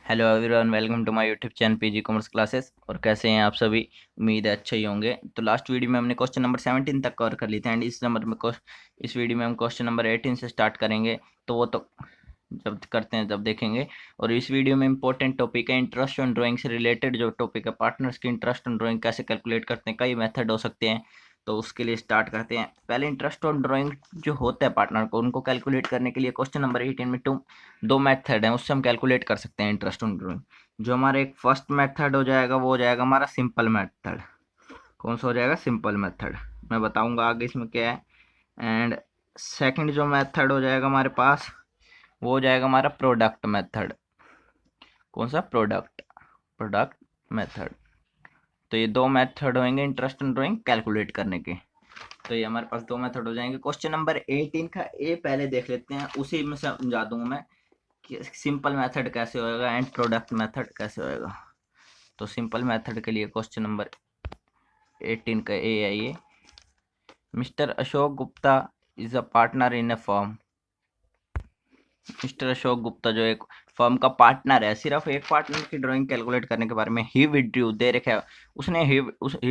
Hello everyone, welcome to my YouTube channel PG commerce classes. और कैसे हैं आप सभी? उम्मीद है अच्छे ही होंगे। तो लास्ट वीडियो में हमने क्वेश्चन नंबर 17 तक कवर कर ली थी एंड इस वीडियो में हम क्वेश्चन नंबर 18 से स्टार्ट करेंगे। तो वो तो जब करते हैं तब देखेंगे। और इस वीडियो में इंपॉर्टेंट टॉपिक है इंटरेस्ट ऑन ड्राइंग से रिलेटेड जो टॉपिक है, पार्टनर्स की इंटरेस्ट ऑन ड्राइंग कैसे कैलकुलेट करते हैं, कई मेथड हो सकते हैं। तो उसके लिए स्टार्ट करते हैं। पहले इंटरेस्ट ऑन ड्राइंग जो होता है पार्टनर को, उनको कैलकुलेट करने के लिए क्वेश्चन नंबर 18 में दो मेथड हैं, उससे हम कैलकुलेट कर सकते हैं इंटरेस्ट ऑन ड्राइंग। जो हमारा एक फर्स्ट मेथड हो जाएगा वो हो जाएगा हमारा सिंपल मेथड। कौन सा हो जाएगा? Simple method. मैं बताऊंगा आगे इसमें क्या है। एंड सेकंड जो मेथड हो जाएगा हमारे पास, वो हो जाएगा हमारा प्रोडक्ट मेथड। कौन सा? Product method. तो ये दो मेथड होंगे इंटरेस्ट इन ड्राइंग कैलकुलेट करने के। तो ये हमारे पास दो मेथड हो जाएंगे। क्वेश्चन नंबर 18 का ए पहले देख लेते हैं, उसी में समझा दूंगा मैं कि सिंपल मेथड कैसे होएगा एंड प्रोडक्ट मेथड कैसे होएगा। तो सिंपल मेथड के लिए क्वेश्चन नंबर 18 का ए है ये। Mister Ashok Gupta is a partner in a firm. Mister Ashok Gupta जो एक फर्म का पार्टनर है, सिर्फ एक पार्टनर की ड्राइंग कैलकुलेट करने के बारे में ही विड्रू दे रखा है। उसने ही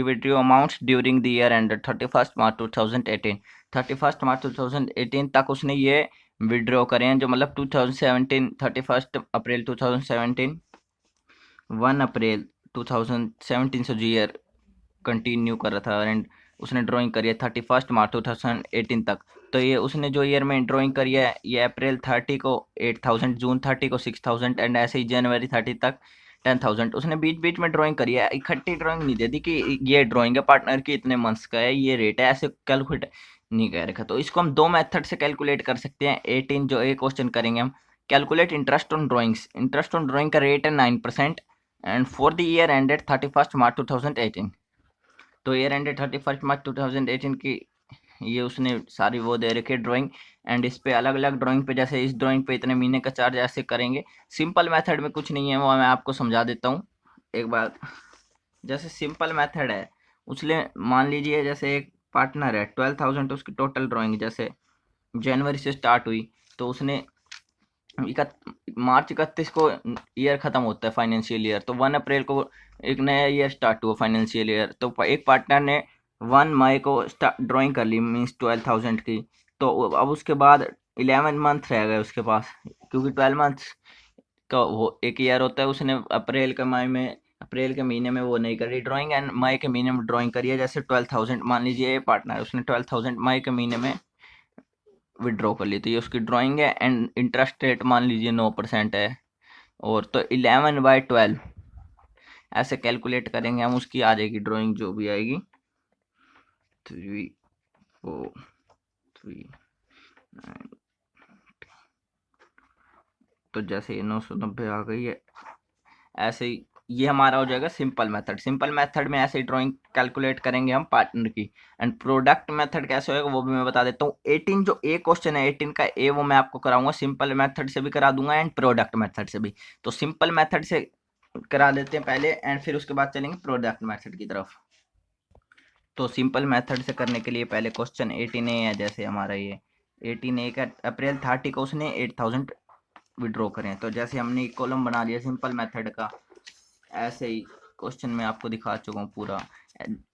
withdrew amounts during the year and 31 March 2018। 31 March 2018 तक उसने ये विड्रॉ करे हैं, जो मतलब 2017 31 अप्रैल 2017 1 अप्रैल 2017 से जो ईयर कंटिन्यू कर रहा था एंड उसने ड्राइंग करी है 31 मार्च 2018 तक। तो ये उसने जो ईयर में ड्राइंग करी है, ये अप्रैल 30 को 8,000, जून 30 को 6,000 एंड ऐसे ही जनवरी 30 तक 10,000। उसने बीच बीच में ड्राइंग करी है, इकट्ठी ड्राइंग नहीं दे दी कि ये ड्राइंग है पार्टनर की इतने मंथ्स का है, ये रेट है, ऐसे कैलकुलेट नहीं कह रखा। तो इसको हम दो मेथड से कैलकुलेट कर सकते हैं। 18 जो एक क्वेश्चन करेंगे हम, calculate interest on drawings. Interest on drawing का रेट है 9% and for the year ended 31 March 2018। तो ईयर एंडेड 31 मार्च 2018 की ये उसने सारी वो दे रखी है ड्राइंग। एंड इस पे अलग अलग ड्राइंग पे, जैसे इस ड्राइंग पे इतने महीने का चार्ज ऐसे करेंगे। सिंपल मेथड में कुछ नहीं है, वो मैं आपको समझा देता हूँ एक बार। जैसे सिंपल मेथड है, उसने मान लीजिए जैसे एक पार्टनर है 12,000, उसकी टोटल ड्राइंग जैसे जनवरी से स्टार्ट हुई, तो उसने मार्च 31 को ईयर खत्म होता है फाइनेंशियल ईयर, तो 1 अप्रैल को एक नया ईयर स्टार्ट हुआ फाइनेंशियल ईयर। तो एक पार्टनर ने 1 मई को ड्राइंग कर ली, मीन्स 12,000 की। तो अब उसके बाद 11 मंथ रह गए उसके पास, क्योंकि 12 मंथ का वो एक ईयर होता है। उसने अप्रैल के महीने में वो नहीं करी ड्राइंग एंड मई के महीने में ड्राइंग करी है। जैसे 12,000 मान लीजिए ये पार्टनर, उसने 12,000 मई के महीने में विड्रॉ कर ली, तो ये उसकी ड्राइंग है। एंड इंटरेस्ट रेट मान लीजिए 9% है। और तो 11/12 ऐसे कैलकुलेट करेंगे हम, उसकी आ जाएगी ड्राइंग जो भी आएगी 343। तो जैसे ये 990 आ गई है, ऐसे ही ये हमारा हो जाएगा सिंपल मेथड। सिंपल मेथड में ऐसे ही ड्राइंग कैलकुलेट करेंगे हम पार्टनर की। एंड प्रोडक्ट मेथड कैसे होएगा वो भी मैं बता देता हूँ। 18 जो ए क्वेश्चन है, 18 का ए, वो मैं आपको कराऊंगा सिंपल मेथड से भी करा दूंगा एंड प्रोडक्ट मेथड से भी। तो सिंपल मेथड से करा देते हैं पहले एंड फिर उसके बाद चलेंगे प्रोडक्ट मेथड की तरफ। तो सिंपल मेथड से करने के लिए पहले क्वेश्चन 18 ए है, जैसे हमारा ये 18 ए का अप्रैल 30 को उसने 8,000 विड्रॉ करें। तो जैसे हमने एक कॉलम बना लिया सिंपल मेथड का, ऐसे ही क्वेश्चन में आपको दिखा चुका हूँ पूरा।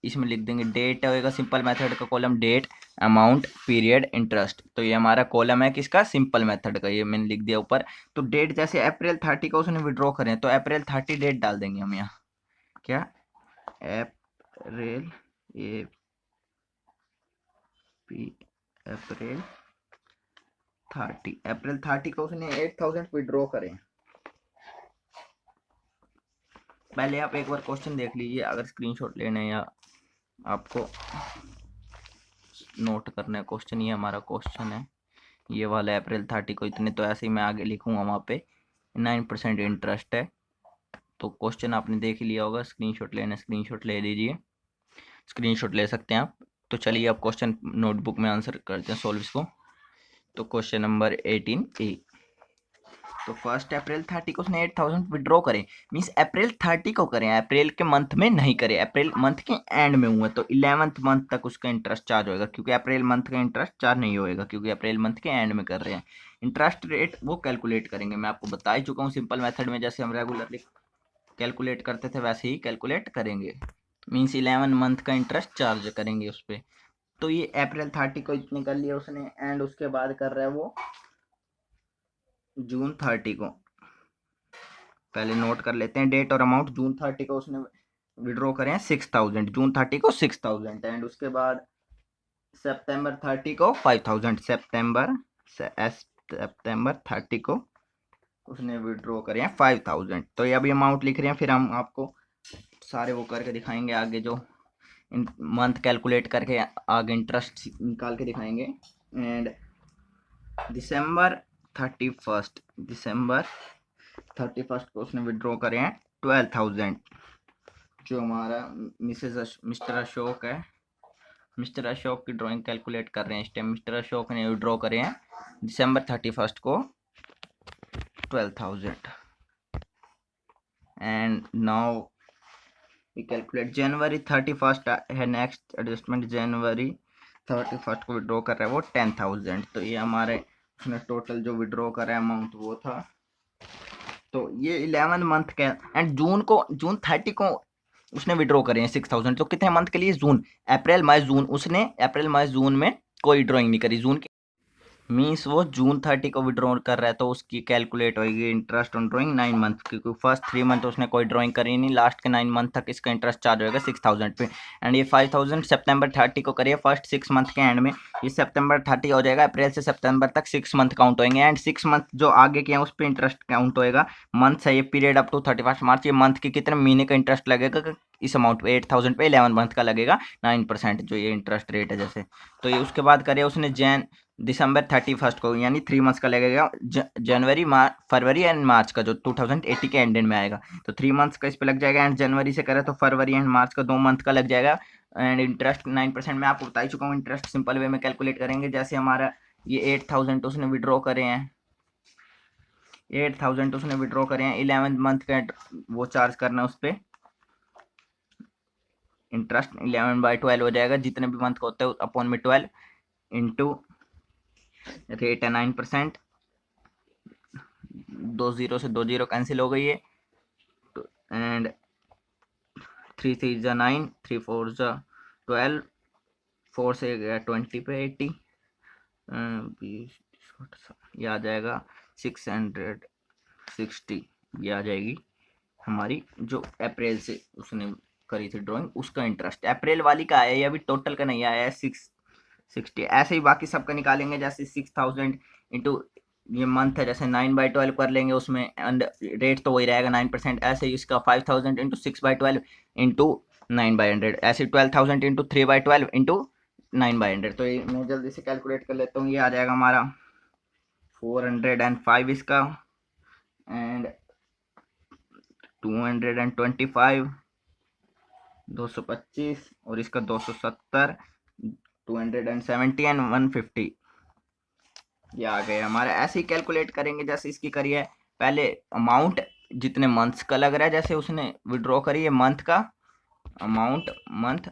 इसमें लिख देंगे डेट होएगा सिंपल मेथड का column, date, amount, period, interest. तो ये हमारा कॉलम है किसका? सिंपल मेथड का, ये मैंने लिख दिया ऊपर। तो डेट जैसे अप्रैल 30 का उसने विड्रॉ करें, तो अप्रैल 30 डेट डाल देंगे हम यहाँ। क्या? अप्रैल ए पी अप्रैल 30, अप्रैल 30 को उसने 8,000 विड्रॉ करें। पहले आप एक बार क्वेश्चन देख लीजिए, अगर स्क्रीनशॉट लेना है या आपको नोट करना है क्वेश्चन, ये हमारा क्वेश्चन है ये वाला, अप्रैल 30 को इतने। तो ऐसे ही मैं आगे लिखूंगा, वहाँ पे 9% इंटरेस्ट है। तो क्वेश्चन आपने देख ही लिया होगा, स्क्रीनशॉट लेना, स्क्रीनशॉट ले लीजिए, स्क्रीनशॉट ले सकते हैं आप। तो चलिए अब क्वेश्चन नोटबुक में आंसर करते हैं, सॉल्व इसको। तो क्वेश्चन नंबर 18 ए। तो फर्स्ट अप्रैल 30 को उसने 8,000 विड्रॉ करे, मीन्स अप्रैल 30 को करें, अप्रैल के मंथ में नहीं करे, अप्रैल मंथ के एंड में हुआ। तो 11th मंथ तक उसका इंटरेस्ट चार्ज होएगा, क्योंकि अप्रैल मंथ का इंटरेस्ट चार्ज नहीं होएगा, क्योंकि अप्रैल मंथ के एंड में कर रहे हैं। इंटरेस्ट रेट वो कैलकुलेट करेंगे। मैं आपको बता ही चुका हूँ, सिंपल मेथड में जैसे हम रेगुलरली कैलकुलेट करते थे वैसे ही कैलकुलेट करेंगे। मीन्स 11 मंथ का इंटरेस्ट चार्ज करेंगे उस पर। तो ये अप्रैल 30 को इतने कर लिया उसने, एंड उसके बाद कर रहा है वो जून 30 को। पहले नोट कर लेते हैं डेट और अमाउंट। जून 30 को उसने विड्रॉ करें 6000, जून 30 को 6000, एंड उसके बाद सितंबर 30 को 5000, सितंबर 30 को उसने विड्रॉ करे हैं 5000। तो ये अभी अमाउंट लिख रहे हैं, फिर हम आपको सारे वो करके दिखाएंगे आगे, जो मंथ कैलकुलेट करके आगे इंटरेस्ट निकाल के दिखाएंगे। एंड दिसंबर 31 को उसने विड्रॉ करे हैं 12000। जो हमारा मिस्टर अशोक है, मिस्टर अशोक की ड्राइंग कैलकुलेट कर रहे हैं इस टाइम। मिस्टर अशोक ने विड्रॉ करे हैं दिसंबर 31 को 12000। एंड नाउ वी कैलकुलेट जनवरी 31 है नेक्स्ट एडजस्टमेंट। जनवरी 31 को विड्रॉ कर रहा है वो 10000। तो ये हमारे उसने टोटल जो विड्रॉ करा अमाउंट वो था। तो ये 11 मंथ का। एंड जून 30 को उसने विड्रॉ करे हैं 6000। तो कितने मंथ के लिए? जून, अप्रैल मई जून। उसने अप्रैल मई जून में कोई ड्राइंग नहीं करी। जून की मीन्स वो जून 30 को विड्रॉ कर रहा है, तो उसकी कैलकुलेट होगी इंटरेस्ट ऑन ड्राइंग 9 मंथ, क्योंकि फर्स्ट 3 मंथ उसने कोई ड्राइंग करी नहीं, लास्ट के 9 मंथ तक इसका इंटरेस्ट चार्ज होगा 6000 पे। एंड ये 5000 सितंबर 30 को करिए फर्स्ट 6 मंथ के एंड में। ये सितंबर 30 हो जाएगा, अप्रैल से सितंबर तक 6 मंथ काउंट होंगे, एंड 6 मंथ जो आगे के हैं उस पर इंटरेस्ट काउंट होएगा। मंथ है ये पीरियड अप टू 31 मार्च। ये मंथ के कितने महीने का इंटरेस्ट लगेगा इस अमाउंट पे? 8000 पे 11 मंथ का लगेगा 9% जो ये इंटरेस्ट रेट है जैसे। तो ये उसके बाद करे उसने दिसंबर 31 को, यानी 3 मंथ्स का लगेगा। जनवरी, फरवरी एंड मार्च का, जो 2080 के एंड में आएगा। तो 3 मंथ्स का इस पे लग जाएगा। एंड जनवरी से करे तो फरवरी एंड मार्च का 2 मंथ का लग जाएगा। And interest 9%। मैं आपको बता ही चुका हूँ इंटरेस्ट सिंपल वे में कैलकुलेट करेंगे। जैसे हमारा ये 8000 उसने विड्रॉ करे हैं, 8000 उसने विड्रॉ करे हैं, 11 मंथ का वो चार्ज करना है उस पर इंटरेस्ट। 11/12 हो जाएगा, जितने भी मंथ का होता है अपॉन में 12 इंटू रेट है 9%। 2 जीरो से 2 जीरो कैंसिल हो गई है। एंड 3 3 जा 9, 3 4 जा 12, 4 से गया 20 पे 80, 20 ये आ जाएगा 660। ये आ जाएगी हमारी जो अप्रैल से उसने करी थी ड्राइंग, उसका इंटरेस्ट। अप्रैल वाली का आया है, अभी टोटल का नहीं आया है 660। ऐसे ही बाकी सबका निकालेंगे। जैसे 6000 इंटू ये मंथ है, जैसे 9/12 कर लेंगे उसमें, एंड रेट तो वही रहेगा 9%। ऐसे ही इसका 5000 इंटू 6/12 इंटू 9/100, ऐसे 12000 इंटू 3/12 इंटू 9/100। तो ये मैं जल्दी से कैलकुलेट कर लेता हूँ। ये आ जाएगा हमारा 405 इसका, एंड 225, 225 और इसका 270, 270 एंड 150। ये आ गए हमारे। ऐसे ही कैलकुलेट करेंगे जैसे इसकी करिए। पहले अमाउंट जितने मंथ्स का लग रहा है, जैसे उसने विड्रॉ करी है मंथ का अमाउंट, मंथ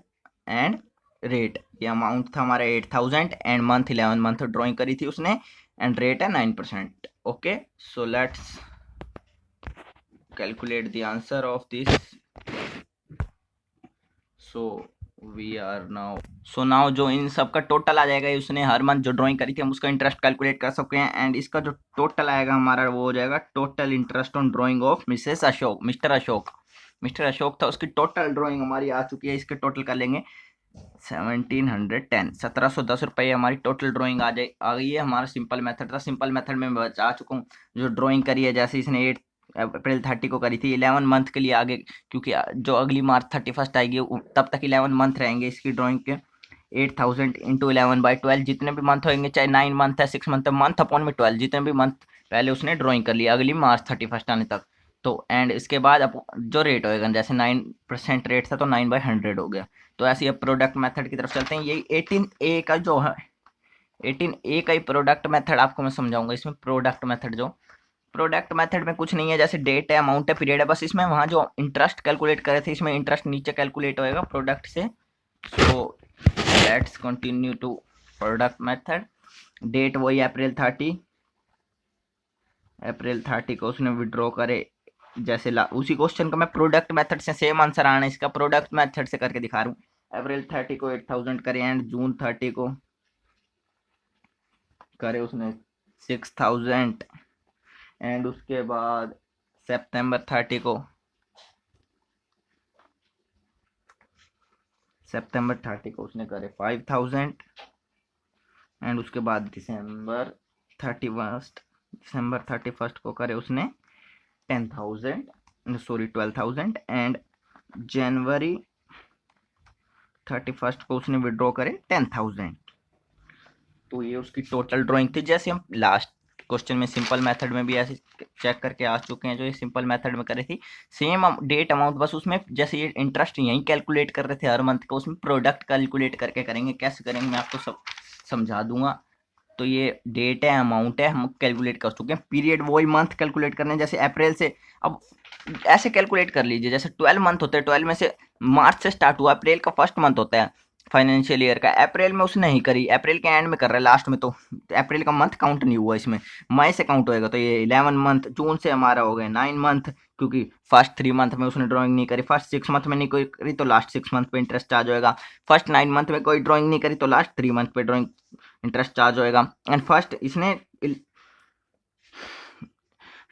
एंड रेट। ये अमाउंट था हमारा 8000 एंड मंथ 11 मंथ ड्राइंग करी थी उसने, एंड रेट है 9%। Okay, so let's calculate the answer of this. So now जो इन सब का टोटल आ जाएगा, उसने हर मंथ जो ड्राइंग करी थी हम उसका इंटरेस्ट कैलकुलेट कर सकते हैं। एंड इसका जो टोटल आएगा हमारा वो हो जाएगा total interest on drawing of mister Ashok था, उसकी टोटल ड्राइंग हमारी आ चुकी है। इसके टोटल कर लेंगे 1710 रुपये हमारी टोटल ड्राइंग आ गई है। हमारा सिंपल मेथड था, सिंपल मेथड में मैं बता चुका हूँ। जो ड्राइंग करी है, जैसे इसने अप्रैल 30 को करी थी, 11 मंथ के लिए आगे, क्योंकि जो अगली मार्च 31 आएगी तब तक 11 मंथ रहेंगे इसकी ड्राइंग के। 8000 इंटू 11/12, जितने भी मंथ होंगे, चाहे 9 मंथ है 6 मंथ है, मंथ अपॉन में 12, जितने भी मंथ पहले उसने ड्राइंग कर लिया अगली मार्च 31 आने तक। तो एंड इसके बाद जो रेट होएगा, जैसे 9% रेट था तो 9/100 हो गया। तो ऐसे अब प्रोडक्ट मेथड की तरफ चलते हैं। यही 18A का जो है, 18A का ही प्रोडक्ट मेथड आपको मैं समझाऊंगा। इसमें प्रोडक्ट मेथड में कुछ नहीं है, जैसे डेट है, अमाउंट है, पीरियड है, बस इसमें वहाँ जो इंटरेस्ट कैलकुलेट करे थे, इसमें इंटरेस्ट नीचे कैलकुलेट होएगा प्रोडक्ट से। So let's continue to product method. Date वही अप्रैल 30, अप्रैल 30 को उसने विड्रॉ करे, जैसे उसी क्वेश्चन का मैं प्रोडक्ट मेथड से सेम आंसर आना है, इसका प्रोडक्ट मेथड से करके दिखा रहा हूँ। अप्रैल 30 को 8000 करे एंड जून 30 को करे उसने 6000 एंड उसके बाद सितंबर 30 को उसने करे 5000 एंड उसके बाद दिसंबर 31st को करे उसने 12,000 एंड जनवरी 31st को उसने विड्रॉ करे 10,000। तो ये उसकी टोटल ड्राइंग थी। जैसे हम लास्ट क्वेश्चन में सिंपल मेथड में भी ऐसे चेक करके आ चुके हैं, जो ये सिंपल मेथड में करी थी सेम डेट अमाउंट, बस उसमें जैसे ये इंटरेस्ट यहीं कैलकुलेट कर रहे थे हर मंथ का, उसमें प्रोडक्ट कैलकुलेट करके करेंगे। कैसे करेंगे मैं आपको सब समझा दूंगा। तो ये डेट है, अमाउंट है, हम कैलकुलेट कर चुके हैं। पीरियड वही मंथ कैलकुलेट करने, जैसे अप्रैल से अब ऐसे कैलकुलेट कर लीजिए, जैसे 12 मंथ होते हैं, 12 में से मार्च से स्टार्ट हुआ, अप्रैल का फर्स्ट मंथ होता है फाइनेंशियल ईयर का, अप्रैल में उसने नहीं करी, अप्रैल के एंड में कर रहा है लास्ट में, तो अप्रैल का मंथ काउंट नहीं हुआ इसमें, मई से काउंट होएगा। तो ये 11 मंथ, जून से हमारा हो गया 9 मंथ, क्योंकि फर्स्ट 3 मंथ में उसने ड्राइंग नहीं करी, फर्स्ट 6 मंथ में नहीं कोई करी तो लास्ट 6 मंथ पे इंटरेस्ट चार्ज होएगा, फर्स्ट 9 मंथ में कोई ड्राइंग नहीं करी तो लास्ट 3 मंथ पे ड्राइंग इंटरेस्ट चार्ज होएगा। एंड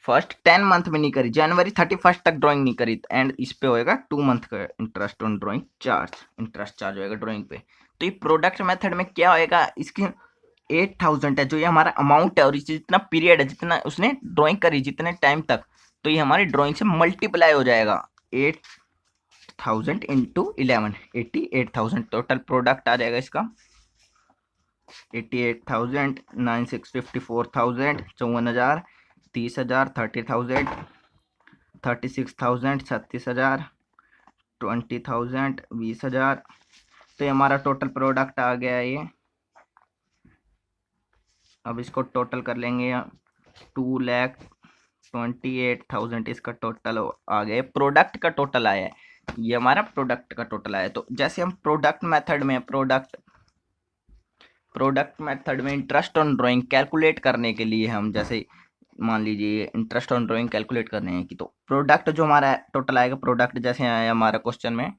फर्स्ट 10 मंथ में नहीं करी, जनवरी 31st तक ड्राइंग नहीं करी, एंड इस पे होएगा 2 मंथ का interest on drawing charge, interest charge होएगा ड्राइंग पे। तो ये प्रोडक्ट मेथड में क्या होएगा, इसकी 8000 है जो ये हमारा अमाउंट है, और इस जितना पीरियड है, जितना उसने ड्राइंग करी जितने टाइम तक, तो ये हमारी ड्राइंग से मल्टीप्लाई हो जाएगा 8000 इंटू 11, 88,000 टोटल प्रोडक्ट आ जाएगा इसका। 88,000, 9654,000, 54,000, 30,000, 30,000, 36,000, 36,000, 20,000, 20,000। तो ये हमारा टोटल प्रोडक्ट आ गया ये। अब इसको टोटल कर लेंगे, 2,28,000 इसका टोटल आ गया, प्रोडक्ट का टोटल आया है, ये हमारा प्रोडक्ट का टोटल आया। तो जैसे हम प्रोडक्ट मेथड में इंटरेस्ट ऑन ड्राइंग कैलकुलेट करने के लिए, हम जैसे मान लीजिए इंटरेस्ट ऑन ड्राइंग कैलकुलेट करने हैं कि, तो प्रोडक्ट जो हमारा टोटल आएगा, प्रोडक्ट जैसे आया हमारा क्वेश्चन में,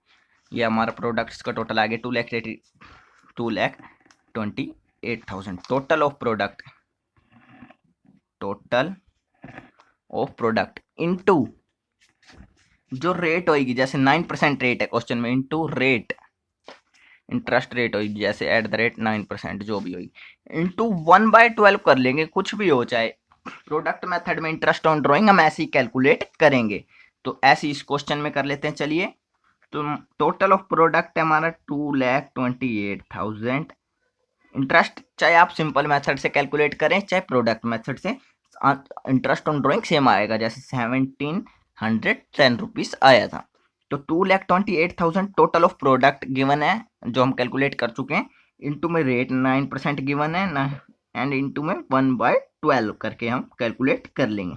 ये हमारा प्रोडक्ट्स का टोटल आ गया 2,28,000 टोटल ऑफ प्रोडक्ट इनटू जो रेट होगी, जैसे 9% रेट है क्वेश्चन में, इनटू रेट, इंटरेस्ट रेट होगी जैसे @9% जो भी होगी, इनटू 1/12 कर लेंगे, कुछ भी हो चाहे। प्रोडक्ट मेथड में इंटरेस्ट ऑन ड्राइंग हम ऐसे ही कैलकुलेट करेंगे, तो ऐसे इस क्वेश्चन में कर लेते हैं। चलिए, तो टोटल ऑफ प्रोडक्ट है हमारा 2,28,000, इंटरेस्ट चाहे आप सिंपल मेथड से कैलकुलेट करें चाहे प्रोडक्ट मेथड से, इंटरेस्ट ऑन ड्राइंग सेम आएगा, जैसे 1,710 रुपीज आया था। तो 2,28,000 टोटल ऑफ प्रोडक्ट गिवन है जो हम कैलकुलेट कर चुके हैं, इनटू में रेट 9% गिवन है ना, एंड इनटू में 1/12 करके हम कैलकुलेट कर लेंगे।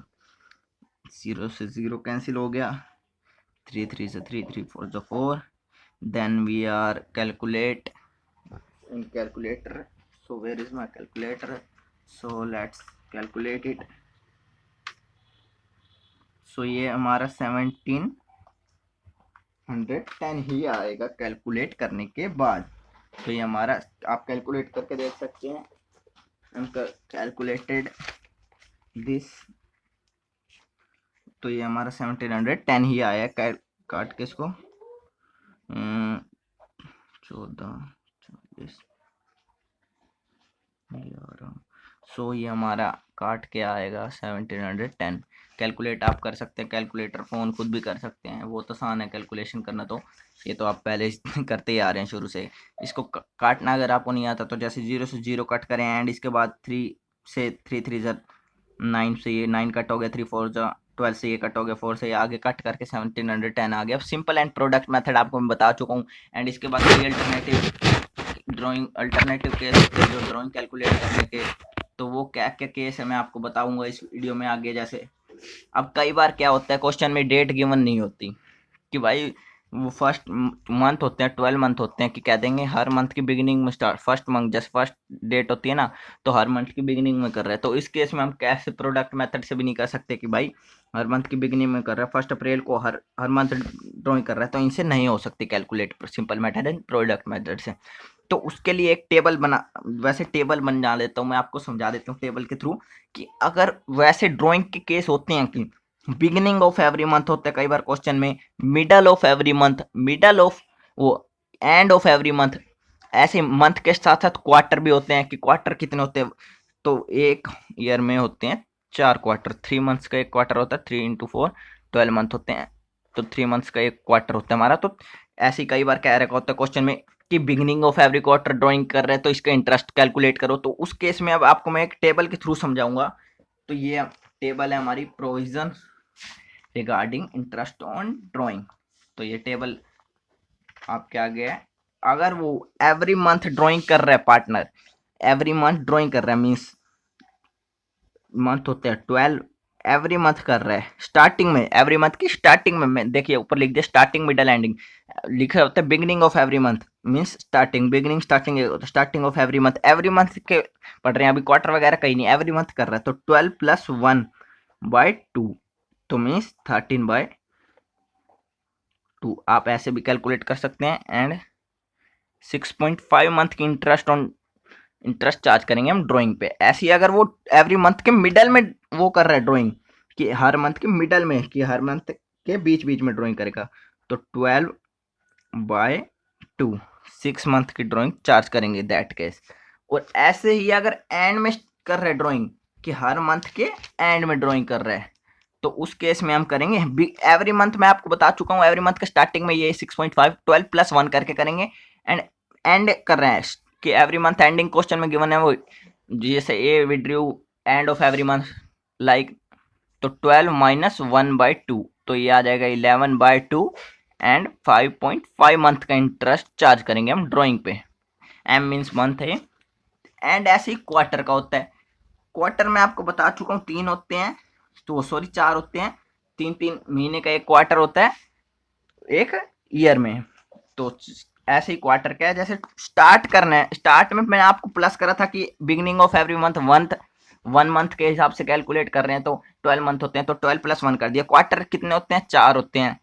0 से 0 कैंसिल हो गया, 3 3 से 3, 3 4 जो 4, then we are calculate in calculator, so where is my calculator, so let's calculate it। so ये हमारा 1,710 ही आएगा कैलकुलेट करने के बाद। तो ये हमारा आप कैलकुलेट करके देख सकते हैं, कैलकुलेटेड दिस, तो ये हमारा 1,710 ही आया, काट के इसको 14 सो ये हमारा काट के आएगा 1,710। कैलकुलेट आप कर सकते हैं, कैलकुलेटर फ़ोन खुद भी कर सकते हैं, वो तो आसान है कैलकुलेशन करना, तो ये तो आप पहले करते ही आ रहे हैं शुरू से। इसको काटना अगर आपको नहीं आता तो जैसे 0 से 0 कट करें, एंड इसके बाद 3 से 3 3 9 से ये 9 कट हो गया, 3 4 12 से ये कट हो गया, 4 से ये आगे कट करके 1,710 आ गया। सिंपल एंड प्रोडक्ट मेथड आपको मैं बता चुका हूँ। एंड इसके बाद अल्टरनेटिव केस जो ड्राइंग कैलकुलेट करने के, तो वो क्या क्या केस है मैं आपको बताऊंगा इस वीडियो में आगे। जैसे अब कई बार क्या होता है क्वेश्चन में डेट गिवन नहीं होती कि भाई वो फर्स्ट मंथ होते हैं, 12 मंथ होते हैं, कि कह देंगे हर मंथ की बिगिनिंग में स्टार्ट, फर्स्ट मंथ जैसे फर्स्ट डेट होती है ना, तो हर मंथ की बिगिनिंग में कर रहे हैं। तो इस केस में हम कैसे प्रोडक्ट मेथड से भी नहीं कर सकते कि भाई हर मंथ की बिगिनिंग में कर रहा है, 1 अप्रैल को हर हर मंथ ड्रॉइंग कर रहा है, तो इनसे नहीं हो सकती calculate simple method and product method से। तो उसके लिए एक टेबल बना, वैसे टेबल बना लेता हूँ मैं, आपको समझा देता हूँ टेबल के थ्रू, कि अगर वैसे ड्रॉइंग के केस होते हैं कि बिगिनिंग ऑफ एवरी मंथ होता है कई बार क्वेश्चन में, middle of every month, middle of वो एंड ऑफ एवरी मंथ, ऐसे मंथ के साथ साथ क्वार्टर भी होते हैं कि क्वार्टर कितने होते हैं। तो एक ईयर में होते हैं 4 क्वार्टर, 3 मंथ्स का एक क्वार्टर होता है, 3 × 4 12 मंथ होते हैं, तो 3 मंथ्स का एक क्वार्टर होता है हमारा। तो ऐसे ही कई बार कह रखा होता है क्वेश्चन में कि beginning of every quarter drawing कर रहे हैं तो इसका इंटरेस्ट कैलकुलेट करो। तो उस केस में अब आपको मैं एक टेबल के थ्रू समझाऊंगा। तो ये टेबल है हमारी provision regarding interest on drawing. तो ये टेबल आपके आगे है। अगर वो एवरी मंथ ड्राइंग कर रहा है पार्टनर, एवरी मंथ ड्राइंग कर रहा है, मीन्स मंथ होते हैं 12, एवरी मंथ कर रहा है स्टार्टिंग में, एवरी मंथ की स्टार्टिंग में, मैं देखिए ऊपर लिख दिया स्टार्टिंग मिडल एंडिंग, लिखा होता है beginning of every month, means starting, beginning starting, starting of every month के पढ़ रहे हैं, अभी क्वार्टर वगैरह कहीं नहीं, एवरी मंथ कर रहा है। तो 12+1/2, तो मीन्स 13/2 आप ऐसे भी कैलकुलेट कर सकते हैं। एंड 6.5 मंथ की इंटरेस्ट चार्ज करेंगे हम ड्राइंग पे। ऐसी अगर वो एवरी मंथ के मिडल में वो कर रहा है ड्राइंग, कि हर मंथ के मिडल में, कि हर मंथ के बीच बीच में ड्राइंग करेगा, तो 12/2 6 मंथ की ड्राइंग चार्ज करेंगे दैट केस। और ऐसे ही अगर एंड में कर रहे ड्राइंग, कि हर मंथ के एंड में ड्राइंग कर रहे हैं, तो उस केस में हम करेंगे एवरी मंथ, मैं आपको बता चुका हूँ एवरी मंथ के स्टार्टिंग में ये 6.5 12+1 करके करेंगे। एंड एंड कर रहे हैं कि एवरी मंथ एंडिंग क्वेश्चन में गिवन है वो, जैसे A withdrew end of every month like, तो 12-1/2, तो ये आ जाएगा 11/2 एंड 5.5 मंथ का इंटरेस्ट चार्ज करेंगे हम ड्राइंग पे। एम मीन्स मंथ है। एंड ऐसे ही क्वार्टर का होता है। क्वार्टर में आपको बता चुका हूँ 3 होते हैं, तो सॉरी 4 होते हैं, 3 महीने का एक क्वार्टर होता है एक ईयर में। तो ऐसे ही क्वार्टर क्या है, जैसे स्टार्ट करना है, स्टार्ट में मैंने आपको प्लस करा था कि beginning of every month 1 month के हिसाब से कैलकुलेट कर रहे हैं, तो 12 मंथ होते हैं, तो 12+1 कर दिया। क्वार्टर कितने होते हैं, 4 होते हैं।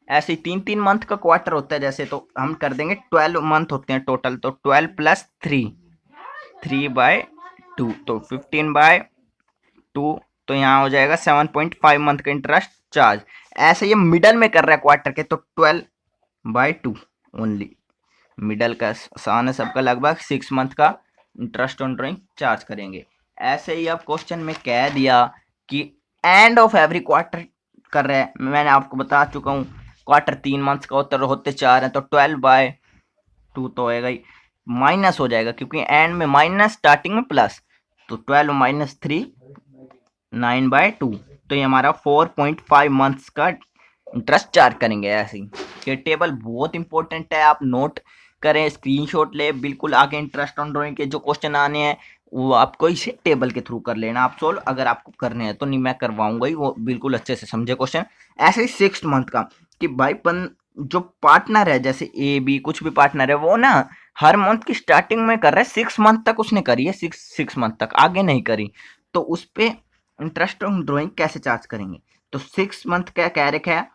ऐसे ही 3 मंथ का क्वार्टर होता है, जैसे तो हम कर देंगे 12 मंथ होते हैं टोटल, तो 12+3 3/2, तो 15/2, तो यहाँ हो जाएगा 7.5 मंथ का इंटरेस्ट चार्ज। ऐसे ये मिडल में कर रहा है क्वार्टर के, तो 12/2 ओनली, मिडल का आसान है सबका, लगभग 6 मंथ का इंटरेस्ट ऑन ड्राइंग चार्ज करेंगे। ऐसे ही अब क्वेश्चन में कह दिया कि एंड ऑफ एवरी क्वार्टर कर रहे हैं, मैंने आपको बता चुका हूँ क्वार्टर 3 मंथ्स का होता है, होते 4 हैं, तो 12/2 तो होएगा ही, माइनस हो जाएगा क्योंकि एंड में माइनस स्टार्टिंग में प्लस, तो 12-3 9/2, तो ये हमारा 4.5 मंथ्स का इंटरेस्ट चार्ज करेंगे। ऐसे ही ये टेबल बहुत इंपॉर्टेंट है, आप नोट करें, स्क्रीनशॉट ले, बिल्कुल आगे इंटरेस्ट ऑन ड्राइंग के जो क्वेश्चन आने हैं वो आपको इसे टेबल के थ्रू कर लेना आप सोल्व, अगर आपको करने हैं तो, नहीं मैं करवाऊंगा ही, वो बिल्कुल अच्छे से समझे क्वेश्चन। ऐसे ही 6 मंथ का, कि भाई जो पार्टनर है, जैसे ए बी कुछ भी पार्टनर है, वो ना हर मंथ की स्टार्टिंग में कर रहा है, 6 मंथ तक उसने करी है, 6 मंथ तक आगे नहीं करी, तो उस पर इंटरेस्ट ऑन ड्राइंग कैसे चार्ज करेंगे। तो 6 मंथ क्या कह रखा है,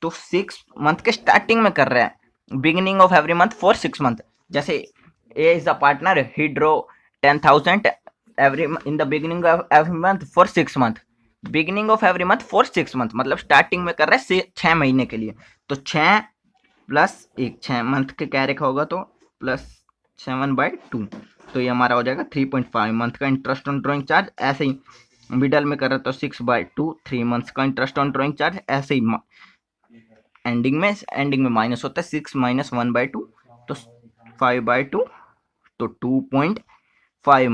तो 6 मंथ के स्टार्टिंग में कर रहा है, beginning of every month for 6 month, जैसे A is the partner, he drew 10,000 every in the beginning of every month for 6 month, beginning of every month for 6 month, मतलब स्टार्टिंग में कर रहा है 6 महीने के लिए, तो 6+1 6 मंथ के क्या रखा होगा, तो +7/2, तो ये हमारा हो जाएगा 3.5 मंथ का इंटरेस्ट ऑन ड्राइंग चार्ज। ऐसे ही मिडल में कर रहा है तो 6/2 3 मंथ्स का इंटरेस्ट ऑन ड्राइंग चार्ज। ऐसे ही एंडिंग में माइनस होता है, 6 - 1/2, तो 5/2, तो 2.5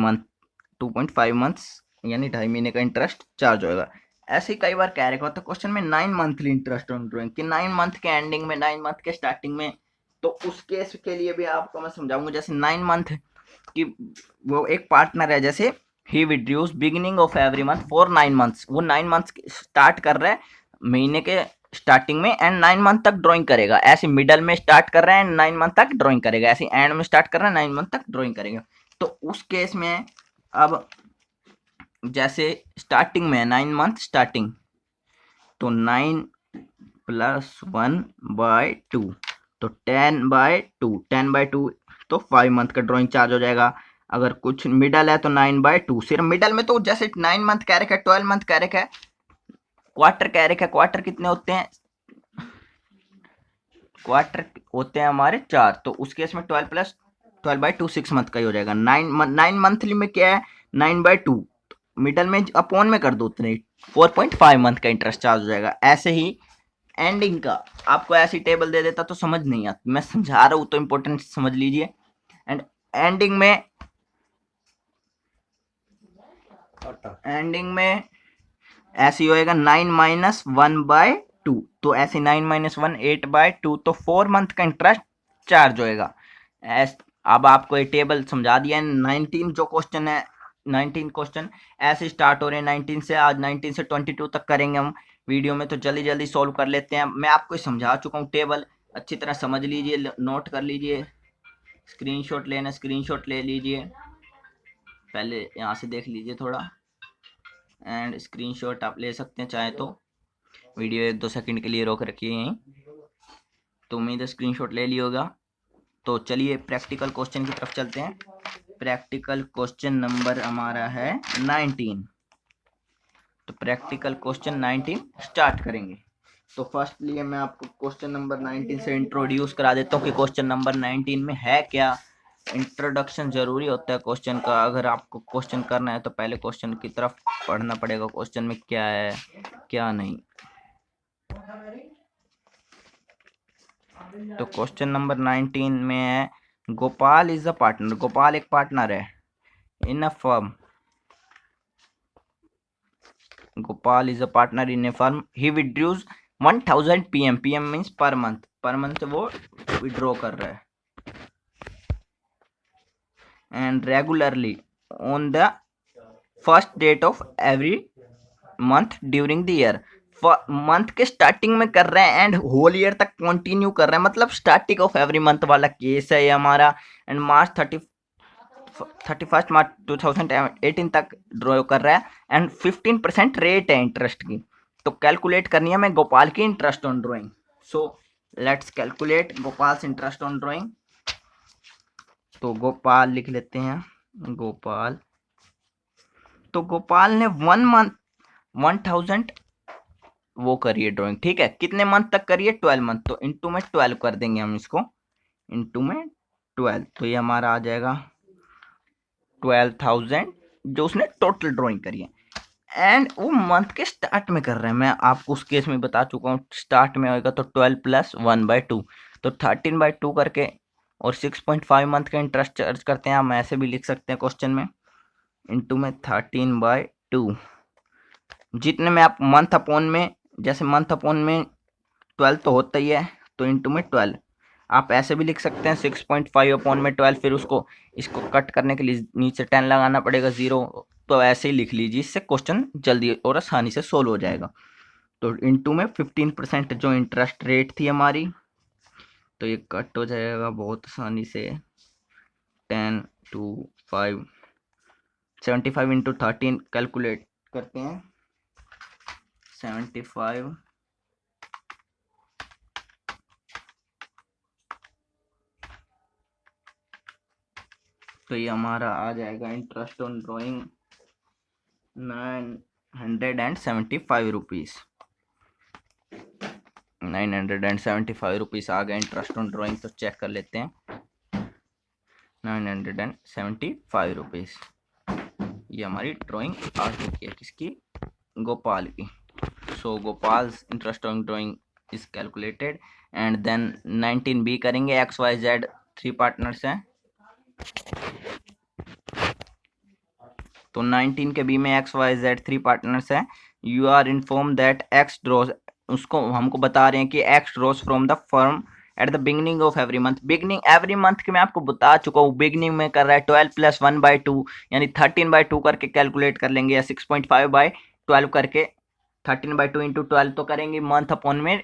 मंथ्स यानी 2.5 महीने का इंटरेस्ट चार्ज होगा। ऐसे ही कई बार कह रखा होता है क्वेश्चन में 9 मंथली इंटरेस्ट ऑन ड्राइंग, कि 9 मंथ के एंडिंग में, 9 मंथ के स्टार्टिंग में, तो उस केस के लिए भी आपको मैं समझाऊंगा। जैसे 9 मंथ की वो एक पार्टनर है, जैसे he withdraws beginning of every month for 9 months. वो 9 मंथ्स स्टार्ट कर रहा है महीने के स्टार्टिंग में एंड 9 मंथ तक ड्राइंग करेगा। ऐसे मिडल में स्टार्ट कर रहा है एंड 9 मंथ तक ड्राइंग करेगा, ऐसे एंड में स्टार्ट कर रहा है 9 मंथ तक ड्राइंग करेगा। तो उस केस में अब जैसे स्टार्टिंग में 9 मंथ स्टार्टिंग, तो 9 + 1/2 तो 10/2, 10/2 तो 5 मंथ का ड्राइंग चार्ज हो जाएगा। अगर कुछ मिडल है तो 9/2, सिर्फ मिडल में तो जैसे 9 मंथ कह रखा है, 12 मंथ कह रखा है, क्वार्टर कह रखा है, क्वार्टर कितने होते हैं, क्वार्टर होते हैं हमारे 4, तो उस केस में 12 + 12/2 6 मंथ का ही हो जाएगा। 9 मंथली में क्या है 9/2, मिडल में अपॉन में कर दो उतने 4.5 मंथ का इंटरेस्ट चार्ज हो जाएगा। ऐसे ही एंडिंग का आपको ऐसी टेबल दे देता तो समझ नहीं आता, मैं समझा रहा हूँ तो इंपॉर्टेंट समझ लीजिए। एंड एंडिंग में ऐसे ही होएगा 9 - 1/2, तो ऐसे 9 - 1 8/2, तो 4 मंथ का इंटरेस्ट चार्ज होएगा। अब आपको ये टेबल समझा दिया है। 19 जो क्वेश्चन है, 19 क्वेश्चन ऐसे स्टार्ट हो रहे हैं 19 से, आज 19 से 22 तक करेंगे हम वीडियो में, तो जल्दी जल्दी सॉल्व कर लेते हैं। मैं आपको समझा चुका हूँ, टेबल अच्छी तरह समझ लीजिए, नोट कर लीजिए, स्क्रीनशॉट लेना स्क्रीनशॉट ले लीजिए, पहले यहाँ से देख लीजिए थोड़ा, एंड स्क्रीनशॉट आप ले सकते हैं चाहे तो, वीडियो 1-2 सेकंड के लिए रोक रखिए यहीं, तो उम्मीद है स्क्रीनशॉट ले लिया होगा। तो चलिए प्रैक्टिकल क्वेश्चन की तरफ चलते हैं। प्रैक्टिकल क्वेश्चन नंबर हमारा है 19, तो प्रैक्टिकल क्वेश्चन 19 स्टार्ट करेंगे। तो फर्स्टली मैं आपको क्वेश्चन नंबर 19 से इंट्रोड्यूस करा देता हूँ कि क्वेश्चन नंबर 19 में है क्या। इंट्रोडक्शन जरूरी होता है क्वेश्चन का, अगर आपको क्वेश्चन करना है तो पहले क्वेश्चन की तरफ पढ़ना पड़ेगा, क्वेश्चन में क्या है क्या नहीं। तो क्वेश्चन नंबर 19 में है Gopal is a partner, Gopal एक पार्टनर है in a firm, Gopal is a partner in a firm, he withdraws 1000 PM, PM means per month वो विड्रॉ कर रहा है, and regularly on the first date of every month during the year, month के starting में कर रहे हैं and whole year तक कंटिन्यू कर रहे हैं, मतलब स्टार्टिंग ऑफ एवरी मंथ वाला केस है ये हमारा। एंड मार्च 31 मार्च 2018 तक ड्रॉ कर रहा है एंड 15% रेट है इंटरेस्ट की। तो कैलकुलेट करनी है मैं गोपाल की interest on drawing. So let's calculate Gopal interest on drawing. तो गोपाल लिख लेते हैं, गोपाल, तो गोपाल ने 1 मंथ 1000 वो करिए ड्राइंग, ठीक है, कितने मंथ तक करिए 12 मंथ, तो इंटू में 12 कर देंगे हम इसको, इंटू में 12, तो ये हमारा आ जाएगा 12,000 जो उसने टोटल ड्राइंग करी है। एंड वो मंथ के स्टार्ट में कर रहे हैं, मैं आपको उस केस में बता चुका हूँ स्टार्ट में होगा तो 12 + 1/2, तो 13/2 करके और 6.5 मंथ का इंटरेस्ट चार्ज करते हैं, हम ऐसे भी लिख सकते हैं क्वेश्चन में, इंटू में 13/2, जितने में आप मंथ अपॉन में, जैसे मंथ अपॉन में 12 तो होता ही है, तो इंटू में 12, आप ऐसे भी लिख सकते हैं 6.5 अपॉन में 12, फिर उसको इसको कट करने के लिए नीचे 10 लगाना पड़ेगा 0, तो ऐसे ही लिख लीजिए, इससे क्वेश्चन जल्दी और आसानी से सोल्व हो जाएगा। तो इंटू में 15% जो इंटरेस्ट रेट थी हमारी, तो ये कट हो जाएगा बहुत आसानी से, 10 to 5 75 इंटू 13 कैलकुलेट करते हैं, 75 तो ये हमारा आ जाएगा interest on drawing 975 rupees, 975 rupees आ गया इंटरेस्ट ऑन ड्राइंग। तो चेक कर लेते हैं, 975 रुपीज़ ये हमारी ड्राइंग आ चुकी है, किसकी, गोपाल की। So Gopal interest on drawing is calculated. And then 19B करेंगे, XYZ 3 पार्टनर्स हैं, तो 19 के बी में XYZ 3 पार्टनर्स हैं। You are inform that X draws, उसको हमको बता रहे हैं कि X draws from the firm at the beginning of every month. Beginning every month के मैं आपको बता चुका हूँ, बिगनिंग में कर रहा है 12 + 1/2 यानी 13/2 करके कैलकुलेट कर लेंगे, या 6.5/12 करके 13/2 इंटू 12 तो करेंगे, मंथ अपॉन में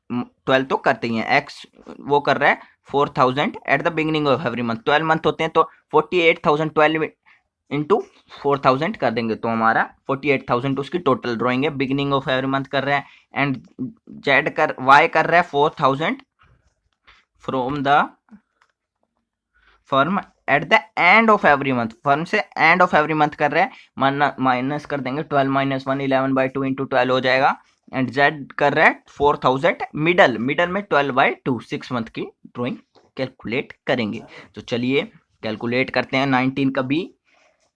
12 तो करते ही हैं। एक्स वो कर रहा है 4000 eight the beginning of every month, 12 month होते हैं तो 48,000 12 इंटू 4000 कर देंगे तो हमारा 48,000 उसकी टोटल ड्राइंग है, बिगिनिंग ऑफ एवरी मंथ कर रहा है। एंड जेड कर वाई कर रहा है 4000 from the firm at the end of every month, firm से एंड ऑफ एवरी मंथ कर रहा है, माइनस कर देंगे 12 - 1 11/2 इंटू 12 हो जाएगा। एंड जेड कर रहा है 4000 मिडल में 12/2 6 मंथ की ड्राइंग कैलकुलेट करेंगे। तो चलिए कैलकुलेट करते हैं 19 का बी,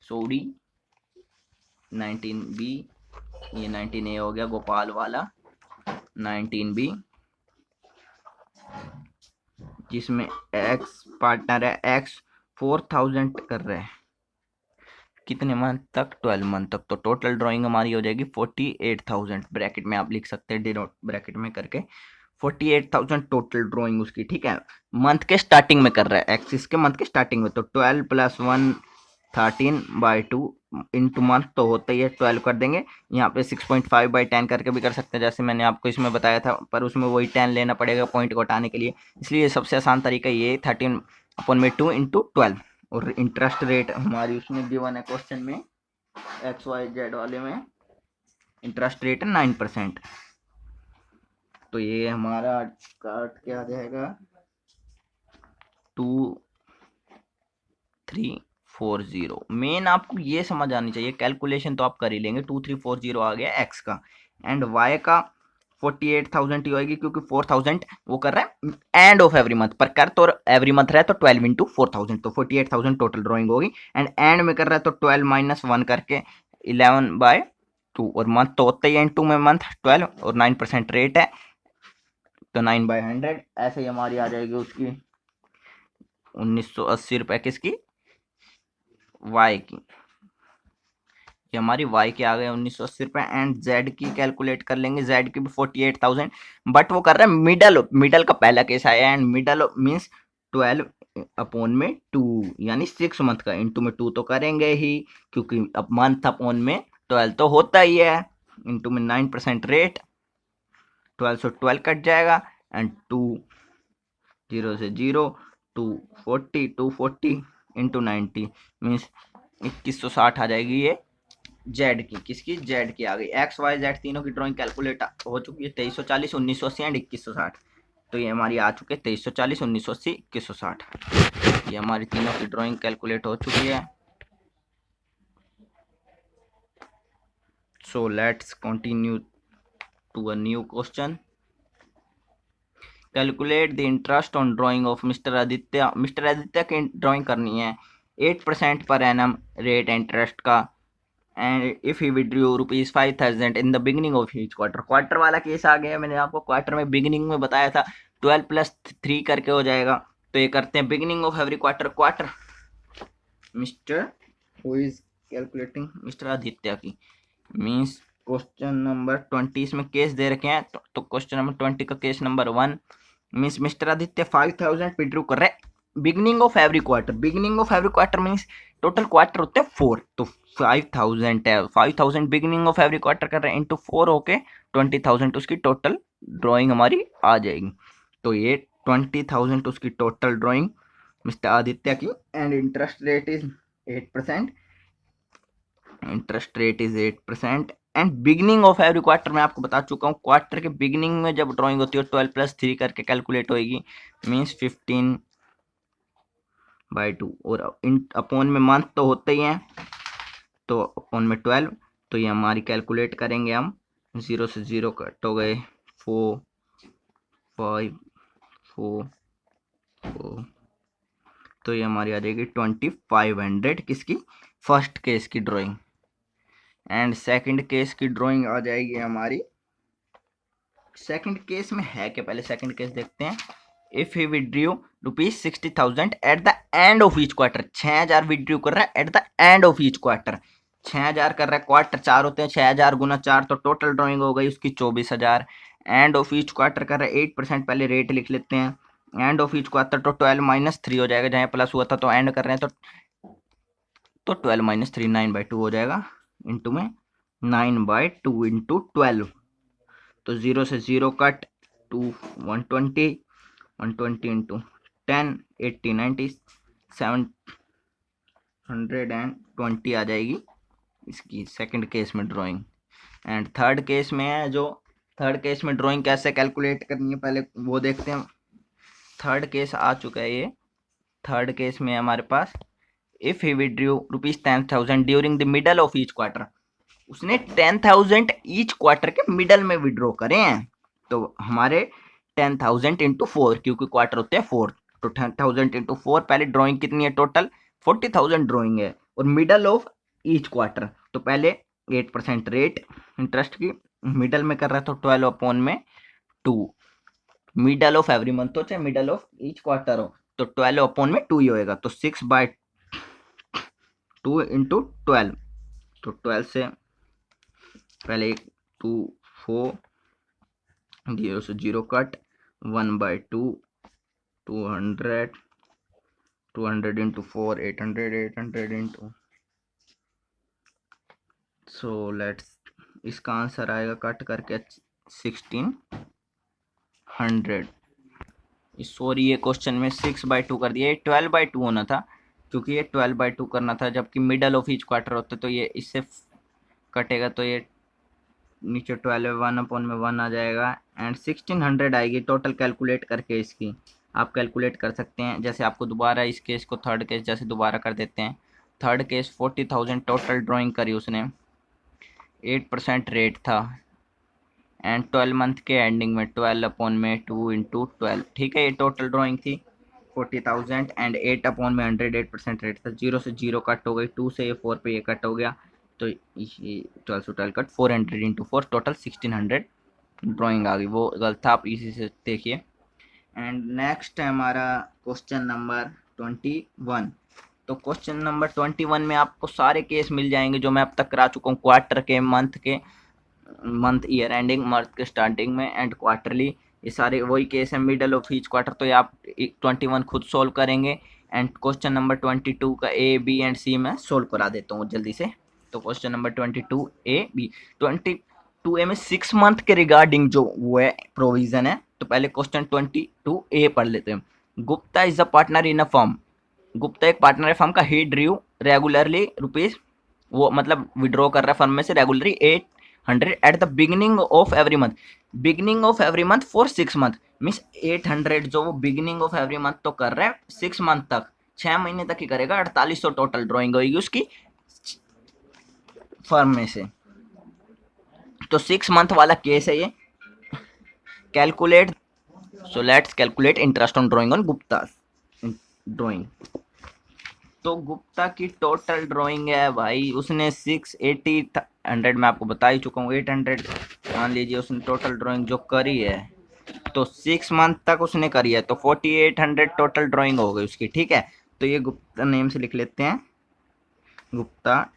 सॉरी 19B, ये 19A हो गया गोपाल वाला, 19B जिसमें एक्स पार्टनर है, एक्स 4000 कर रहे हैं कितने मंथ तक, 12 मंथ तक। तो टोटल ड्राइंग हमारी हो जाएगी 48,000, ब्रैकेट में आप लिख सकते हैं डिनोट ब्रैकेट में करके 48,000 टोटल ड्राइंग उसकी, ठीक है। मंथ के स्टार्टिंग में कर रहा है, एक्सिस के मंथ के स्टार्टिंग में, तो 12 + 1 13/2 इंटू मंथ तो होता ही है 12 कर देंगे। यहाँ पे 6.5/10 करके भी कर सकते हैं जैसे मैंने आपको इसमें बताया था, पर उसमें वही 10 लेना पड़ेगा पॉइंट को हटाने के लिए, इसलिए सबसे आसान तरीका ये 13/2 इंटू 12। और इंटरेस्ट रेट हमारी उसमें गिवन है क्वेश्चन में, XYZ वाले में इंटरेस्ट रेट है 9%। तो ये हमारा काट क्या आ जाएगा 2340। मेन आपको ये समझ आनी चाहिए, कैलकुलेशन तो आप कर ही लेंगे, 2340 आ गया एक्स का, एंड वाई का 48,000 ही होगी क्योंकि 4000 वो कर रहा है एंड ऑफ एवरी मंथ, पर कर तो एवरी मंथ रहा है तो 12 इंटू 4000 तो 48,000 टोटल ड्राइंग होगी। एंड में कर रहा है तो 12 - 1 करके 11/2, और मंथ तो होता ही है इंटू में मंथ 12 और 9% रेट है तो 9/100, ऐसे ही हमारी आ जाएगी उसकी 1980 रुपए किसकी, वाई की। ये हमारी वाई के आ गए 1980 रुपए। एंड जेड की कैलकुलेट कर लेंगे, जेड की भी 48,000, बट वो कर रहा है मिडल का पहला केस आया, एंड मिडल मीन्स 12/2 यानी 6 मंथ का, इंटू में 2 तो करेंगे ही क्योंकि अब मंथ अपॉन में 12 तो होता ही है, इंटू में 9% रेट, 12 से 12 कट जाएगा, एंड 2 0 से 0 240 इंटू 90 मीन्स 2160 आ जाएगी ये जेड की, किसकी, जेड की आ गई। एक्स वाई जेड तीनों की ड्राइंग कैलकुलेट हो चुकी है, 2340 1980 एंड 2160। तो ये हमारी आ चुके 2340 1980 2160, ये हमारी तीनों की ड्राइंग कैलकुलेट हो चुकी है। So let's continue to a new question. Calculate the interest on drawing of mister Aditya. Mister Aditya की ड्राइंग करनी है 8% पर एनम रेट इंटरेस्ट का, and if he withdrew ₹5,000 in the beginning of each quarter. Quarter वाला case आ गया, मैंने आपको क्वार्टर में बिगिनिंग में बताया था 12 + 3 करके हो जाएगा। तो ये करते हैं beginning of every quarter mister who is calculating mister Aditya की, मीन्स क्वेश्चन नंबर 20 इसमें केस दे रखे हैं, तो क्वेश्चन नंबर 20 का case number 1 means mister Aditya 5,000 withdrew कर रहे हैं beginning of every quarter. Beginning of every quarter means total quarter होते हैं 4, तो 5,000 है, 5,000 बिगिनिंग ऑफ एवरी क्वार्टर कर रहे हैं इंटू 4 होके 20,000 उसकी टोटल ड्राइंग हमारी आ जाएगी। तो ये 20,000 उसकी टोटल ड्राइंग मिस्टर आदित्य की, and interest rate is 8%, interest rate is 8%। And beginning of every quarter मैं आपको बता चुका हूँ, क्वार्टर के बिगिनिंग में जब ड्राइंग होती है 12 + 3 करके कैलकुलेट होएगी, मीन्स 15/2, और अपॉन में मंथ तो होते ही हैं तो अपॉन में 12, तो ये हमारी कैलकुलेट करेंगे हम, 0 से 0 कट हो गए 4 5 4 4, तो ये हमारी आ जाएगी 2500 किसकी, फर्स्ट केस की ड्राइंग। एंड सेकंड केस की ड्राइंग आ जाएगी हमारी, सेकंड केस में है क्या, पहले सेकंड केस देखते हैं। If he withdrew ₹60,000 at the end of each quarter, 6,000 withdrew कर रहा है at the end of each quarter, 6,000 कर रहा है, क्वार्टर 4 होते हैं, 6,000 गुना 4 तो टोटल ड्राइंग हो गई उसकी 24,000। एंड ऑफ ईच क्वार्टर कर रहा है 8% पहले रेट लिख लेते हैं, एंड ऑफ ईच क्वार्टर तो 12-3 हो जाएगा, जहाँ प्लस हुआ था तो एंड कर रहे हैं तो 12-3 9/2 हो जाएगा, इंटू में 9/2 इंटू 12, तो 0 से 0 कट, 2 120 इंटू 10 80 90 720 आ जाएगी इसकी सेकंड केस में ड्राइंग। एंड थर्ड केस में है, जो थर्ड केस में ड्राइंग कैसे कैलकुलेट करनी है पहले वो देखते हैं। थर्ड केस आ चुका है ये। थर्ड केस में हमारे पास if he withdrew ₹10,000 during the middle of each quarter, उसने 10,000 ईच क्वार्टर के मिडल में विड्रॉ करे हैं, तो हमारे 10,000 इंटू 4, क्योंकि क्वार्टर होते हैं 4, तो 10,000 इंटू 4, पहले ड्राइंग कितनी है टोटल 40,000 ड्राइंग है, और मिडल ऑफ ईच क्वार्टर, तो पहले 8% रेट इंटरेस्ट की मिडल में कर रहा है, तो 12/2, मिडल ऑफ एवरी मंथ हो चाहे मिडल ऑफ ईच क्वार्टर हो, तो 12/2 ही होएगा, तो 6/2 इंटू 12, तो 12 से पहले 2 4 0 से 0 cut, 1/2 200 into 4 800 into, so let's, इसका आंसर आएगा कट करके 1600। सॉरी ये क्वेश्चन में 6/2 कर दिया, ये 12/2 होना था, क्योंकि ये 12/2 करना था, जबकि मिडल ऑफ ईच क्वार्टर होता तो ये इससे कटेगा, तो ये नीचे 12 1/1 आ जाएगा, एंड 1600 आएगी टोटल कैलकुलेट करके। इसकी आप कैलकुलेट कर सकते हैं, जैसे आपको दोबारा इस केस को थर्ड केस जैसे दोबारा कर देते हैं। थर्ड केस 40,000 टोटल ड्राइंग करी उसने, 8% रेट था, एंड 12 मंथ के एंडिंग में 12/2 इंटू 12, ठीक है, ये टोटल ड्राइंग थी 40,000 एंड 8/100 8% रेट था, 0 से 0 कट हो गई, 2 से ये 4 पे ये कट हो गया, तो ये 12 से 12 कट 400 इंटू 4, टोटल 1600 ड्राइंग आ गई, वो गलत था, आप इसी से देखिए। एंड नेक्स्ट है हमारा क्वेश्चन नंबर 21। तो क्वेश्चन नंबर 21 में आपको सारे केस मिल जाएंगे जो मैं अब तक करा चुका हूँ, क्वार्टर के, मंथ ईयर एंडिंग, मंथ के स्टार्टिंग में, एंड क्वार्टरली, ये सारे वही केस है, मिडल ऑफ ईच क्वार्टर, तो ये आप 21 खुद सोल्व करेंगे। एंड क्वेश्चन नंबर 22 का ए बी एंड सी मैं सोल्व करा देता हूँ जल्दी से। तो क्वेश्चन नंबर 22A-B, 22A में 6 मंथ के रिगार्डिंग जो वो है प्रोविजन है, तो पहले क्वेश्चन 22A पढ़ लेते हैं। Gupta is a partner in a firm, Gupta एक पार्टनर है फर्म का, ही ड्रू रेगुलरली रुपीज, वो मतलब विड्रॉ कर रहा है फर्म में से regularly 800 at the beginning of every month, beginning of every month for 6 month, means 800 जो वो बिगिनिंग ऑफ एवरी मंथ तो कर रहा है 6 मंथ तक, 6 महीने तक ही करेगा, 4800 टोटल ड्रॉइंग होगी उसकी फर्म में से। तो 6 मंथ वाला केस है ये। Calculate, so let's calculate interest on drawing on Gupta drawing. तो गुप्ता की टोटल ड्राइंग है भाई, उसने 680 मैं आपको बता ही चुका हूँ, 800 मान लीजिए उसने टोटल ड्राइंग जो करी है, तो 6 मंथ तक उसने करी है, तो 4800 टोटल ड्राइंग हो गई उसकी, ठीक है। तो ये गुप्ता नेम से लिख लेते हैं, Gupta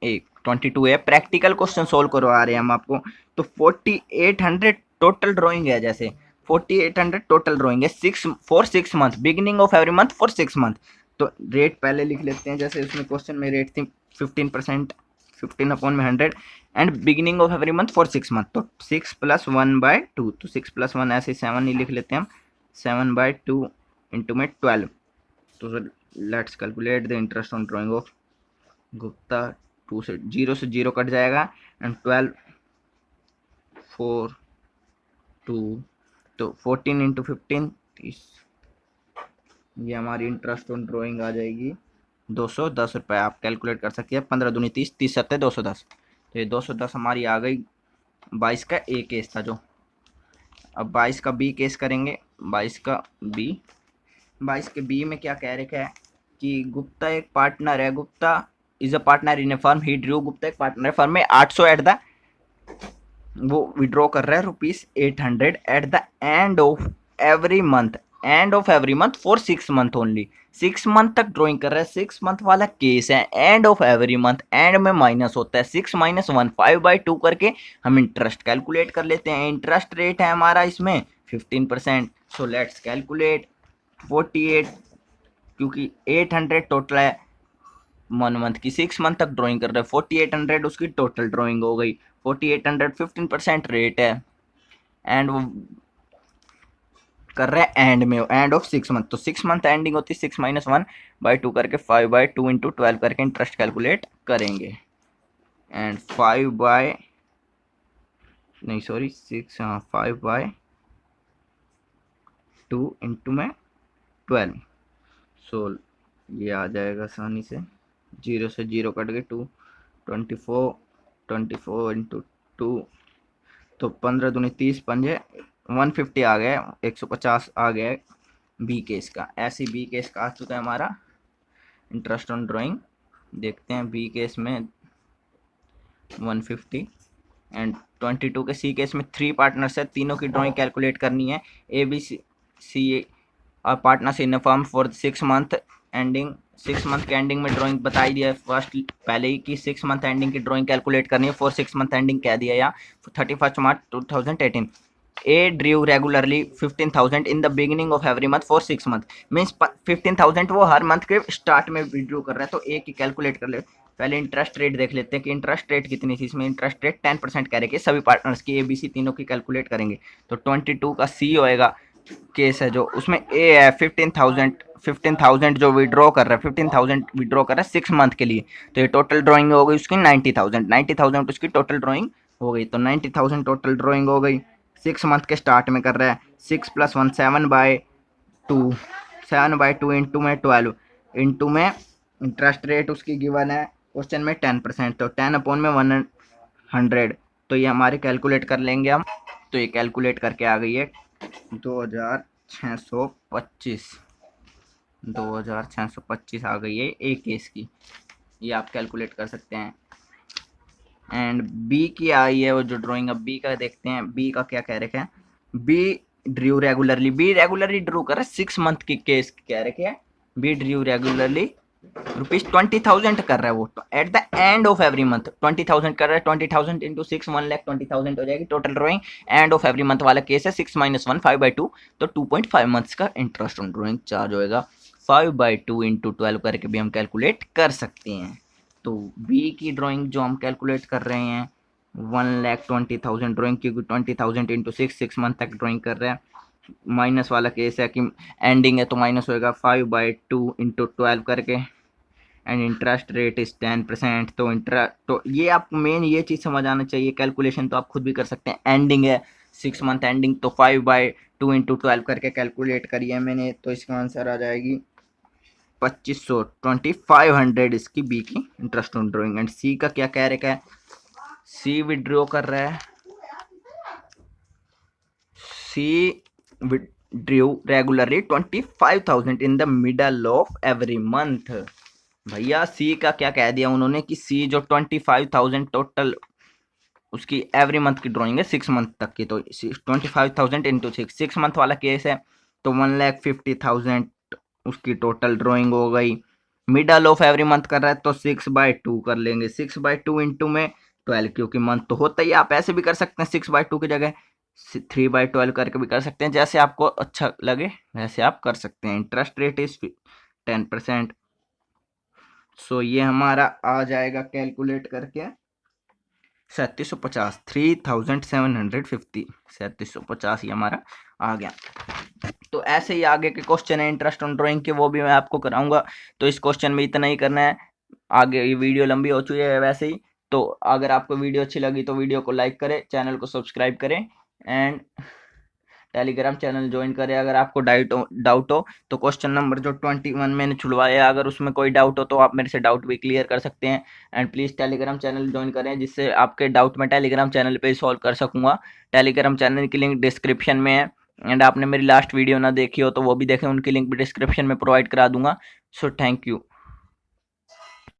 22A practical question solve करवा रहे हैं हम आपको। तो 4800 टोटल ड्राइंग है, जैसे 4800 टोटल ड्राइंग है 6 month, beginning of every month for 6 month. तो रेट पहले लिख लेते हैं, जैसे उसमें क्वेश्चन में रेट थी 15%, 15/100 and beginning of every month for 6 month, तो 6 + 1/2, तो 6 + 1 ऐसे 7 ही लिख लेते हैं हम, 7/2 इंटू में 12। तो let's calculate the interest on drawing of Gupta. 0 से 0 कट जाएगा, एंड 12 4 2, तो 14 इंटू 15 30, ये हमारी इंटरेस्ट ऑन ड्राइंग आ जाएगी 210 रुपये। आप कैलकुलेट कर सकते हैं, 15 दूनी 30, 30 7 210, तो ये 210 हमारी आ गई। 22 का ए केस था जो, अब 22 का बी केस करेंगे। 22 का बी, 22 के बी में क्या कह रखा है कि गुप्ता एक पार्टनर है, Gupta is a partner in a firm, he Drew, Gupta एक पार्टनर है फर्म में, 800 एट द, वो विड्रॉ कर रहा है ₹800 at the end of every month, and of every month for 6 month only. 6 month तक ड्राइंग कर रहा है, 6 मंथ वाला केस है, and of every month, and में माइनस होता है 6 माइनस 1 5/2 करके हम इंटरेस्ट कैलकुलेट कर लेते हैं। इंटरेस्ट रेट है हमारा इसमें 15%। सो लेट्स कैलकुलेट 48, क्योंकि 800 टोटल है 1 मंथ की, 6 मंथ तक ड्राइंग कर रहे हैं, 4800 उसकी टोटल ड्राइंग हो गई। 4800 15% रेट है, एंड वो कर रहे हैं एंड में, एंड ऑफ 6 मंथ। तो 6 मंथ एंडिंग होती है 6 माइनस 1/2 करके 5/2 इंटू 12 करके इंटरेस्ट कैलकुलेट करेंगे। एंड 5/2 इंटू में 12। सो ये आ जाएगा आसानी से, 0 से 0 कट गए, 24 इंटू 2, तो 15 दूनी 30 पंजे 150 आ गया, 150 आ गया बी केस का। ऐसे बी केस का आ चुका है हमारा इंटरेस्ट ऑन ड्राइंग। देखते हैं बी केस में 150 एंड 22 के सी केस में 3 पार्टनर्स है, तीनों की ड्राइंग कैलकुलेट करनी है। ए बी सी और partners in firm for 6 month ending. 6 month के एंडिंग में ड्राइंग बताई दिया है फर्स्ट पहले ही कि 6 मंथ एंडिंग की ड्राइंग कैलकुलेट करनी है। फॉर 6 मंथ एंडिंग कह दिया या 31 March 2018। A drew regularly 15,000 in the beginning of every month for 6 month. Means 15,000 वो हर मंथ के स्टार्ट में विड्रू कर रहा है, तो ए की कैलकुलेट कर ले। पहले इंटरेस्ट रेट देख लेते हैं कि इंटरेस्ट रेट कितनी थी इसमें। इंटरेस्ट रेट 10% कह रहे कि सभी पार्टनर्स की, ए बी सी तीनों की कैलकुलेट करेंगे। तो 22 का सी होएगा केस है जो, उसमें ए है 15,000 जो विड्रॉ कर रहा है, 15,000 विड्रॉ कर रहा है 6 मंथ के लिए। तो ये टोटल ड्राइंग हो गई उसकी 90,000 उसकी टोटल ड्राइंग हो गई। तो 90,000 टोटल ड्राइंग हो गई। 6 मंथ के स्टार्ट में कर रहा है, 6 + 1 7/2 इंटू में 12 इंटू में इंटरेस्ट रेट उसकी गिवन है क्वेश्चन में 10%, तो 10/100। तो ये हमारे कैलकुलेट कर लेंगे हम। तो ये कैलकुलेट करके आ गई है 2,625 आ गई है ए केस की। ये आप कैलकुलेट कर सकते हैं। एंड बी की आई है वो जो ड्राइंग। अब बी का देखते हैं, बी का क्या कह रखे हैं। B drew regularly, B regularly drew कर रहा है 6 मंथ की केस कह रखे हैं। बी ड्रू रेगुलरली ₹20,000 कर रहा है वो, at the end of every month 20,000 कर रहा है। 20,000 इंटू 6 1,20,000 हो जाएगी total drawing. And of every month वाला केस है 6 माइनस 1 5/2, तो 2.5 मंथ्स का इंटरेस्ट ऑन ड्राइंग चार्ज होएगा। 5/2 इंटू 12 करके भी हम कैलकुलेट कर सकते हैं। तो बी की ड्राइंग जो हम कैलकुलेट कर रहे हैं 1,20,000 ड्राइंग, क्योंकि 20,000 इंटू 6 मंथ तक ड्राइंग कर रहे हैं। माइनस वाला केस है कि एंडिंग है तो माइनस होएगा 5/2 इंटू 12 करके। And interest rate is 10%। तो ये आपको मेन ये चीज़ समझ आना चाहिए। कैलकुलेशन तो आप खुद भी कर सकते हैं। एंडिंग है 6 मंथ एंडिंग, तो 5/2 इंटू 12 करके कैलकुलेट करिए मैंने, तो इसका आंसर आ जाएगी 2500 इसकी बी की इंटरेस्ट ऑन ड्राइंग। एंड सी का क्या कह रखा है, सी विड्रॉ कर रहा है, C withdraw regularly 25,000 in the middle of every month. भैया सी का क्या कह दिया उन्होंने कि सी जो 25,000 टोटल उसकी एवरी मंथ की ड्राइंग है 6 मंथ तक की, तो 25,000 इंटू 6 मंथ वाला केस है, तो 1,50,000 उसकी टोटल ड्राइंग हो गई। मिडल ऑफ एवरी मंथ कर रहा है तो 6/2 कर लेंगे। 6/2 इंटू में 12, क्योंकि मंथ तो होता ही, आप ऐसे भी कर सकते हैं 6/2 की जगह 3/12 करके भी कर सकते हैं। जैसे आपको अच्छा लगे वैसे आप कर सकते हैं। Interest rate is 10%। सो ये हमारा आ जाएगा कैलकुलेट करके 3750, 3,750, 3750 ये हमारा आ गया। तो ऐसे ही आगे के क्वेश्चन है इंटरेस्ट ऑन ड्राइंग के, वो भी मैं आपको कराऊंगा। तो इस क्वेश्चन में इतना ही करना है। आगे ये वीडियो लंबी हो चुकी है वैसे ही। तो अगर आपको वीडियो अच्छी लगी तो वीडियो को लाइक करें, चैनल को सब्सक्राइब करें, एंड टेलीग्राम चैनल ज्वाइन करें। अगर आपको डाउट हो तो क्वेश्चन नंबर जो 21 मैंने छुड़वाया, अगर उसमें कोई डाउट हो तो आप मेरे से डाउट भी क्लियर कर सकते हैं। And please Telegram channel join करें, जिससे आपके डाउट मैं टेलीग्राम चैनल पे सॉल्व कर सकूँगा। टेलीग्राम चैनल की लिंक डिस्क्रिप्शन में है। एंड आपने मेरी लास्ट वीडियो ना देखी हो तो वो भी देखें, उनकी लिंक भी डिस्क्रिप्शन में प्रोवाइड करा दूंगा। So thank you.